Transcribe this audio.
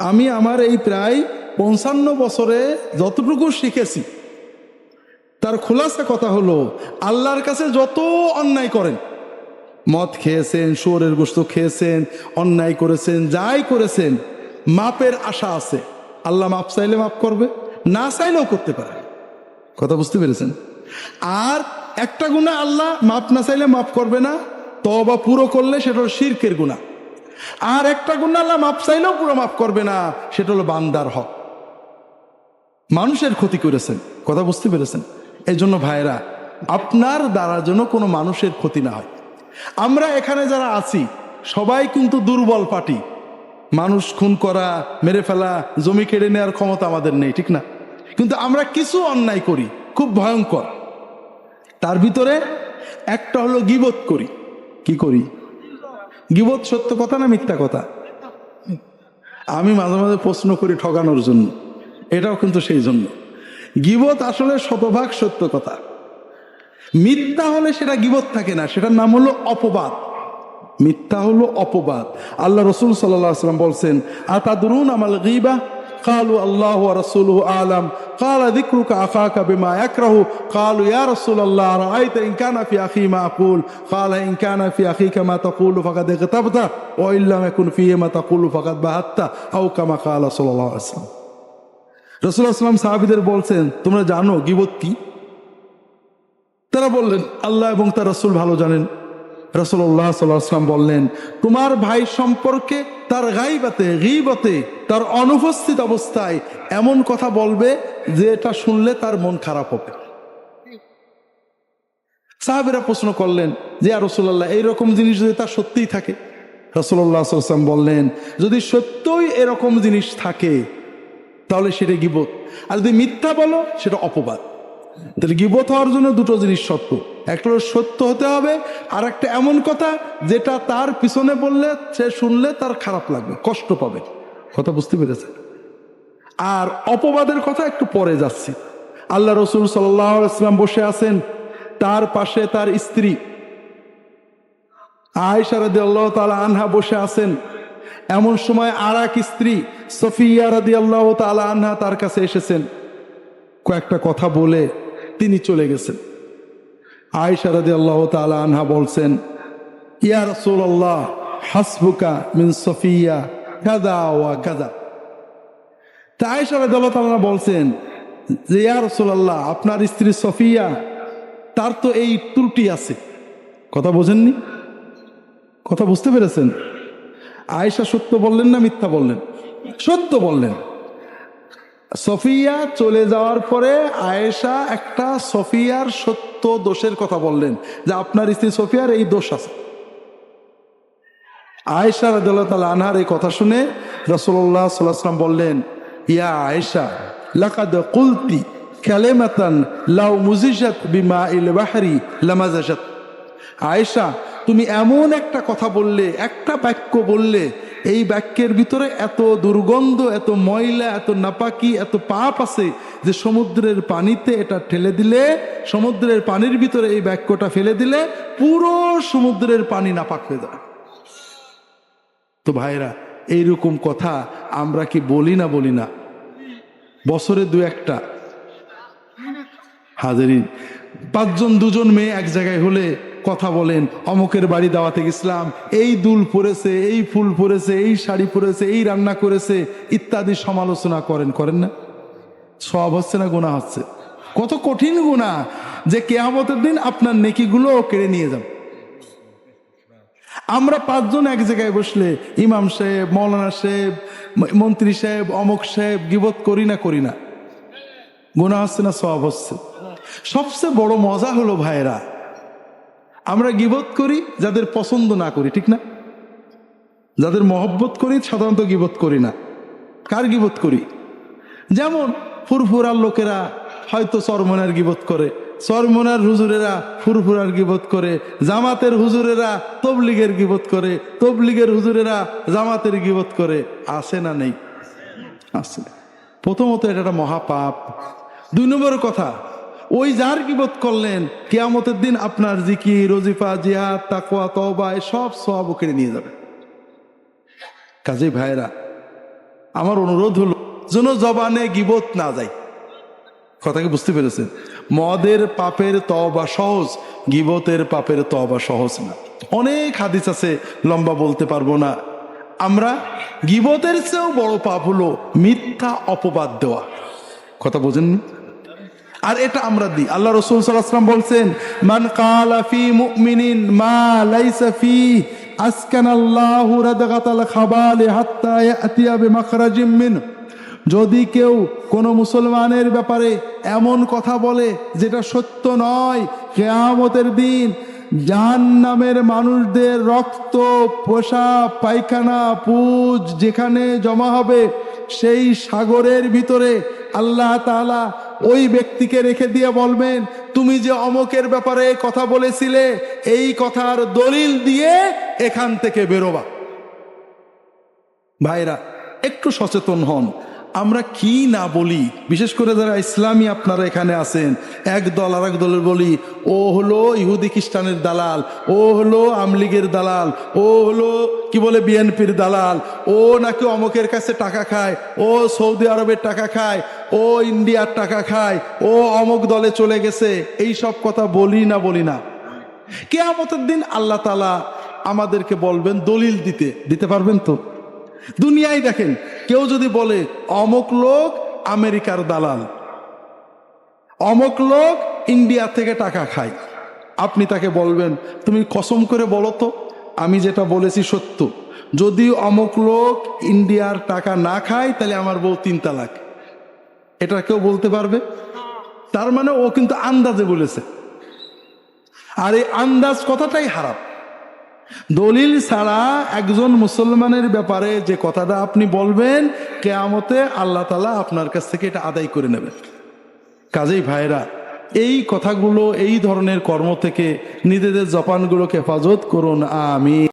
আমি আমার এই প্রায় 55 বছরে যতটুকু শিখেছি তার খোলাসা কথা হলো, আল্লাহর কাছে যত অন্যায় করেন, মদ খেয়েছেন, শুয়োরের গোশত খেয়েছেন, অন্যায় করেছেন, যাই করেছেন, মাপের আশা আছে। আল্লাহ মাপ চাইলে মাপ করবে, না চাইলেও করতে পারে। কথা বুঝতে পেরেছেন? আর একটা গুনাহ আল্লাহ মাপ না চাইলে মাপ করবে না, তওবা পুরো করলে সেটা হলো শিরকের গুনাহ। আর একটা গুনাহ আল্লাহ মাপ চাইলেও পুরো মাপ করবে না, সেটা হলো বান্দার হক, মানুষের ক্ষতি করেছেন। কথা বুঝতে পেরেছেন? এই জন্য ভাইরা, আপনার দ্বারা যেন কোনো মানুষের ক্ষতি না হয়। আমরা এখানে যারা আছি সবাই কিন্তু দুর্বল পার্টি। মানুষ খুন করা, মেরে ফেলা, জমি কেড়ে নেওয়ার ক্ষমতা আমাদের নেই, ঠিক না? কিন্তু আমরা কিছু অন্যায় করি খুব ভয়ঙ্কর। তার ভিতরে একটা হলো গীবত করি। কি করি? গীবত সত্য কথা না মিথ্যা কথা? আমি মাঝে মাঝে প্রশ্ন করি ঠগানোর জন্য, এটাও কিন্তু সেই জন্য। গীবত আসলে শতভাগ সত্য কথা। মিথ্যা হলে সেটা গীবত থাকে না, সেটার নাম হলো অপবাদ। মিথ্যা হলো অপবাদ। আল্লাহ রসুল সাল্লাল্লাহু আলাইহি ওয়াসাল্লাম বলছেন, আতাদরুন আমাল গীবা? قالوا الله ورسوله أعلم قال ذكرك أخاك بما يكره قالوا يا رسول الله رأيت إن كان في أخي ما أقول قال إن كان في أخيك ما تقول فقد اغتبت وإن لم يكن فيه ما تقول فقد بهت أو كما قال صلى الله عليه وسلم। রাসূলুল্লাহ সাল্লাল্লাহু আলাইহি ওয়াসাল্লাম সাহাবীদের বলছেন, তোমরা জানো গীবত কি? তারা বললেন, আল্লাহ এবং তার রাসূল ভালো জানেন। রাসূলুল্লাহ সাল্লাল্লাহু আলাইহি ওয়াসাল্লাম বললেন, তোমার ভাই সম্পর্কে তার গাইবাতে, গীবতে, তার অনুপস্থিত অবস্থায় এমন কথা বলবে যে এটা শুনলে তার মন খারাপ হবে। সাহাবীরা প্রশ্ন করলেন যে ইয়া রাসূলুল্লাহ, এইরকম জিনিস যদি তা সত্যিই থাকে? রাসূলুল্লাহ সাল্লাল্লাহু আলাইহি ওয়াসাল্লাম বললেন, যদি সত্যই এরকম জিনিস থাকে তাহলে সেটা গীবত, আর যদি মিথ্যা বলো সেটা অপবাদ। তাহলে গীবত হওয়ার জন্য দুটো জিনিস শর্ত, একটা হলো সত্য হতে হবে, আর একটা এমন কথা যেটা তার পিছনে বললে সে শুনলে তার খারাপ লাগবে, কষ্ট পাবে। কথা বুঝতে পেরেছে? আর অপবাদের কথা একটু পরে যাচ্ছি। আল্লাহ রসুল সাল্লাল্লাহু আলাইহি ওয়াসাল্লাম বসে আছেন, তার পাশে তার স্ত্রী আয়েশা রাদিয়াল্লাহু তাআলা আনহা বসে আছেন। এমন সময় আর এক স্ত্রী সফিয়া রাদিয়াল্লাহু তাআলা আনহা তার কাছে এসেছেন, কয়েকটা কথা বলে তিনি চলে গেছেন। আয়েশা রাদিয়াল্লাহু তাআলা আনহা বলছেন, ইয়া রাসূলুল্লাহ হাসবুকা মিন সফিয়া কাযা ওয়া কাযা। তা আয়েশা রাদিয়াল্লাহু তাআলা বলছেন যে ইয়া রাসূলুল্লাহ, আপনার স্ত্রী সফিয়া, তার তো এই ত্রুটি আছে। কথা বোঝেননি? কথা বুঝতে পেরেছেন? আয়েশা সত্য বললেন না মিথ্যা বললেন? সত্য বললেন। সফিয়া চলে যাওয়ার পরে আয়েশা একটা সফিয়ার সত্য দোষের কথা বললেন, যে আপনার স্ত্রী সফিয়ার এই দোষ আছে। আয়েশা রাদিয়াল্লাহু তাআলা আনহার এই কথা শুনে রাসূলুল্লাহ সাল্লাল্লাহু আলাইহি ওয়াসাল্লাম বললেন, ইয়া আয়েশা লাকাদ কুলতি কালিমাতান লাউ মুজিজাত বিমাইল বাহরি লামাজাজাত। আয়েশা, তুমি এমন একটা কথা বললে, একটা বাক্য বললে, এই বাক্যের ভিতরে এত দুর্গন্ধ, এত ময়লা, এত নাপাকি, এত পাপ আছে যে সমুদ্রের পানিতে এটা ঠেলে দিলে, সমুদ্রের পানির ভিতরে এই বাক্যটা ফেলে দিলে পুরো সমুদ্রের পানি নাপাক হয়ে যায়। তো ভাইরা, এইরকম কথা আমরা কি বলি না? বলি না? বছরে দু একটা। হাজারিন, 5 জন 2 জন মেয়ে এক জায়গায় হলে কথা বলেন, অমুকের বাড়ি দাওয়াতে গেছিলাম, এই দুল পরেছে, এই ফুল পরেছে, এই শাড়ি পরেছে, এই রান্না করেছে, ইত্যাদি সমালোচনা করেন না? সওয়াব হচ্ছে না গুনাহ হচ্ছে? কত কঠিন গুনাহ যে কিয়ামতের দিন আপনার নেকিগুলো কেড়ে নিয়ে যাবে। আমরা 5 জন এক জায়গায় বসলে ইমাম সাহেব, মৌলানা সাহেব, মন্ত্রী সাহেব, অমুক সাহেব গীবত করি না? গুনাহ হচ্ছে না সওয়াব হচ্ছে? সবচেয়ে বড় মজা হলো ভাইরা, আমরা গীবত করি যাদের পছন্দ না করি, ঠিক না? যাদের মহব্বত করি সাধারণত গীবত করি না। কার গীবত করি? যেমন ফুরফুরার লোকেরা হয়তো চরমনার গীবত করে, চরমনার হুজুরেরা ফুরফুরার গীবত করে, জামাতের হুজুরেরা তবলিগের গীবত করে, তবলিগের হুজুরেরা জামাতের গীবত করে। আছে না নেই? আছে। প্রথমত এটা একটা মহাপাপ। 2 নম্বর কথা, ওই যার গীবত করলেন কিয়ামতের দিন আপনার জিকির, ওজিফা, জিহাদ, তাকওয়া, তওবা সব সওয়াব কেড়ে নিয়ে যাবে। কাজেই ভাইরা, আমার অনুরোধ হলো যেন জবানে গীবত না যায়। কথা কি বুঝতে পেরেছেন? মদের পাপের তওবা সহজ, গীবতের পাপের তওবা সহজ না। অনেক হাদিস আছে, লম্বা বলতে পারবো না। আমরা গীবতের চেয়েও বড় পাপ হলো মিথ্যা অপবাদ দেওয়া। কথা বোঝেননি? আর এটা আমরা দিই। আল্লাহ রাসূল সাল্লাল্লাহু আলাইহি ওয়াসাল্লাম বলছেন, মান ক্বালা ফি মুমিনিন মা লাইসা ফি আসকানাল্লাহু রাদগাতাল খাবালি হাত্তা ইয়াতিয়া বিমাখরাজিম মিন। যদি কেউ কোনো মুসলমানের ব্যাপারে এমন কথা বলে যেটা সত্য নয়, কিয়ামতের দিন জাহান্নামের মানুষদের রক্ত, পেশাব, পায়খানা, পুজ যেখানে জমা হবে সেই সাগরের ভিতরে আল্লাহ তাআলা ওই ব্যক্তিকে রেখে দিয়ে বলবেন, তুমি যে অমকের ব্যাপারে কথা বলেছিলে এই কথার দলিল দিয়ে এখান থেকে বেরোবা। ভাইরা, একটু সচেতন হন। আমরা কি না বলি, বিশেষ করে যারা ইসলামী আপনারা এখানে আছেন, এক দল আর এক দলের বলি ও হলো ইহুদি খ্রিস্টানের দালাল, ও হলো আমলিগের দালাল, ও হলো কি বলে বিএনপির দালাল, ও নাকি অমকের কাছে টাকা খায়, ও সৌদি আরবের টাকা খায়, ও ইন্ডিয়ার টাকা খায়, ও অমক দলে চলে গেছে। এই সব কথা বলি না বলি না? কিয়ামতের দিন আল্লাহ তাআলা আমাদেরকে বলবেন দলিল দিতে পারবেন তো? দুনিয়ায় দেখেন, কেউ যদি বলে অমক লোক আমেরিকার দালাল, অমক লোক ইন্ডিয়া থেকে টাকা খায়, আপনি তাকে বলবেন তুমি কসম করে বলো তো আমি যেটা বলেছি সত্য। যদি অমক লোক ইন্ডিয়ার টাকা না খায় তাহলে আমার বউ 3 তালাক। এটা কেউ বলতে পারবে? তার মানে ও কিন্তু আন্দাজে বলেছে, আর এই আন্দাজ কথাটাই হারাম। দলিল ছাড়া একজন মুসলমানের ব্যাপারে যে কথাটা আপনি বলবেন, কিয়ামতে আল্লাহ তাআলা আপনার কাছ থেকে এটা আদায় করে নেবেন। কাজেই ভাইরা, এই কথাগুলো, এই ধরনের কর্ম থেকে নিজেদের জবানগুলোকে হেফাজত করুন। আমিন।